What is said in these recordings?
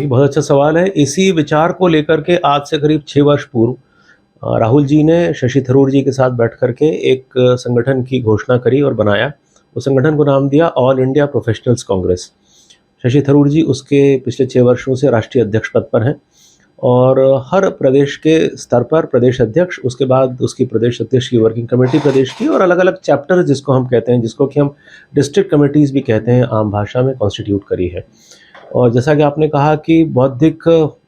जी, बहुत अच्छा सवाल है। इसी विचार को लेकर के आज से करीब 6 वर्ष पूर्व राहुल जी ने शशि थरूर जी के साथ बैठ कर के एक संगठन की घोषणा करी और बनाया। उस संगठन को नाम दिया all India professionals Congress. Shashi Tharoor ji उसके पिछले 6 वर्षों से राष्ट्रीय अध्यक्ष पद पर हैं और हर प्रदेश के स्तर पर प्रदेश अध्यक्ष, उसके बाद उसकी प्रदेश अध्यक्ष की वर्किंग कमेटी प्रदेश की और अलग-अलग चैप्टर जिसको हम कहते हैं, जिसको कि हम डिस्ट्रिक्ट कमिटीज़ भी कहते हैं आम भाषा में, कॉन्स्टिट्यूट करी है। और जैसा कि आपने कहा कि बौद्धिक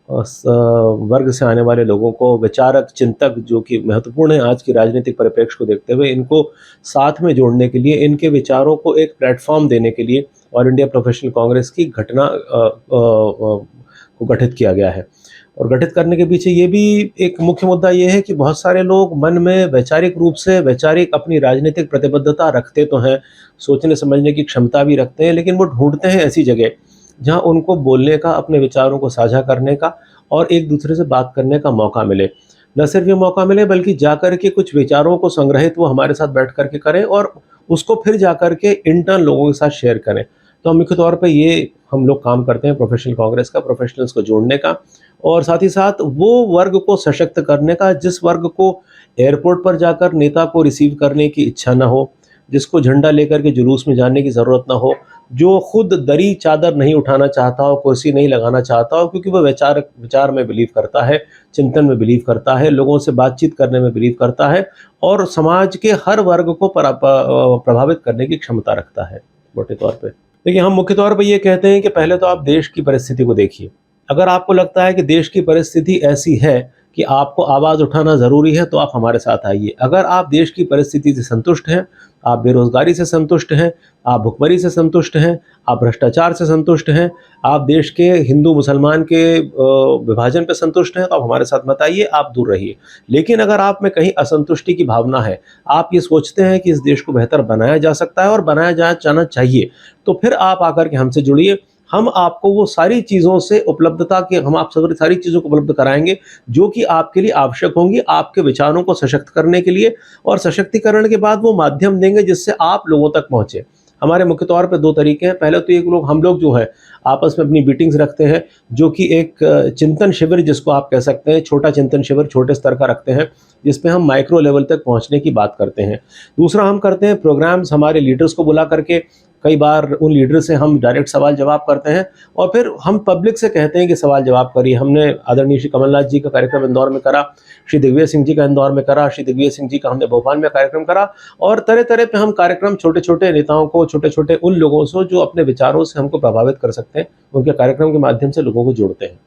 वर्ग से आने वाले लोगों को, विचारक, चिंतक जो कि महत्वपूर्ण है आज की राजनीतिक परिप्रेक्ष्य को देखते हुए, इनको साथ में जोड़ने के लिए, इनके विचारों को एक प्लेटफॉर्म देने के लिए ऑल इंडिया प्रोफेशनल कांग्रेस की को गठित किया गया है। और गठित करने के पीछे ये भी एक मुख्य मुद्दा ये है कि बहुत सारे लोग मन में वैचारिक रूप से वैचारिक अपनी राजनीतिक प्रतिबद्धता रखते तो हैं, सोचने समझने की क्षमता भी रखते हैं, लेकिन वो ढूंढते हैं ऐसी जगह जहाँ उनको बोलने का, अपने विचारों को साझा करने का और एक दूसरे से बात करने का मौका मिले। न सिर्फ ये मौका मिले बल्कि जाकर के कुछ विचारों को संग्रहित वो हमारे साथ बैठ कर के करें और उसको फिर जाकर के इंटर्न लोगों के साथ शेयर करें। तो मुख्य तौर पे ये हम लोग काम करते हैं प्रोफेशनल कांग्रेस का, प्रोफेशनल्स को जोड़ने का और साथ ही साथ वो वर्ग को सशक्त करने का जिस वर्ग को एयरपोर्ट पर जाकर नेता को रिसीव करने की इच्छा ना हो, जिसको झंडा लेकर के जुलूस में जाने की ज़रूरत ना हो, जो खुद दरी चादर नहीं उठाना चाहता हो, कुर्सी नहीं लगाना चाहता हो, क्योंकि वह विचार में बिलीव करता है, चिंतन में बिलीव करता है, लोगों से बातचीत करने में बिलीव करता है और समाज के हर वर्ग को प्रभावित करने की क्षमता रखता है मोटे तौर पे। देखिए, हम मुख्य तौर पे ये कहते हैं कि पहले तो आप देश की परिस्थिति को देखिए। अगर आपको लगता है कि देश की परिस्थिति ऐसी है कि आपको आवाज़ उठाना ज़रूरी है, तो आप हमारे साथ आइए। अगर आप देश की परिस्थिति से संतुष्ट हैं, आप बेरोज़गारी से संतुष्ट हैं, आप भुखमरी से संतुष्ट हैं, आप भ्रष्टाचार से संतुष्ट हैं, आप देश के हिंदू-मुसलमान के विभाजन पे संतुष्ट हैं, तो आप हमारे साथ मत आइए, आप दूर रहिए। लेकिन अगर आप में कहीं असंतुष्टि की भावना है, आप ये सोचते हैं कि इस देश को बेहतर बनाया जा सकता है और बनाया जाना चाहिए, तो फिर आप आकर के हमसे जुड़िए। हम आपको वो सारी चीज़ों से उपलब्धता के हम आप सारी चीज़ों को उपलब्ध कराएँगे, जो कि आपके लिए आवश्यक होंगी, आपके विचारों को सशक्त करने के लिए और सशक्तिकरण के बाद वो माध्यम देंगे जिससे आप लोगों तक पहुँचे। हमारे मुख्य तौर पे 2 तरीके हैं। पहले तो हम लोग जो है आपस में अपनी मीटिंग्स रखते हैं, जो कि एक चिंतन शिविर जिसको आप कह सकते हैं, छोटा चिंतन शिविर छोटे स्तर का रखते हैं, जिसपे हम माइक्रो लेवल तक पहुँचने की बात करते हैं। दूसरा हम करते हैं प्रोग्राम्स, हमारे लीडर्स को बुला करके कई बार उन लीडर से हम डायरेक्ट सवाल जवाब करते हैं और फिर हम पब्लिक से कहते हैं कि सवाल जवाब करिए। हमने आदरणीय श्री कमलनाथ जी का कार्यक्रम इंदौर में करा, श्री दिग्विजय सिंह जी का इंदौर में करा, श्री दिग्विजय सिंह जी का हमने भोपाल में कार्यक्रम करा और तरह-तरह पे हम कार्यक्रम छोटे-छोटे नेताओं को, छोटे-छोटे उन लोगों से जो अपने विचारों से हमको प्रभावित कर सकते हैं, उनके कार्यक्रम के माध्यम से लोगों को जोड़ते हैं।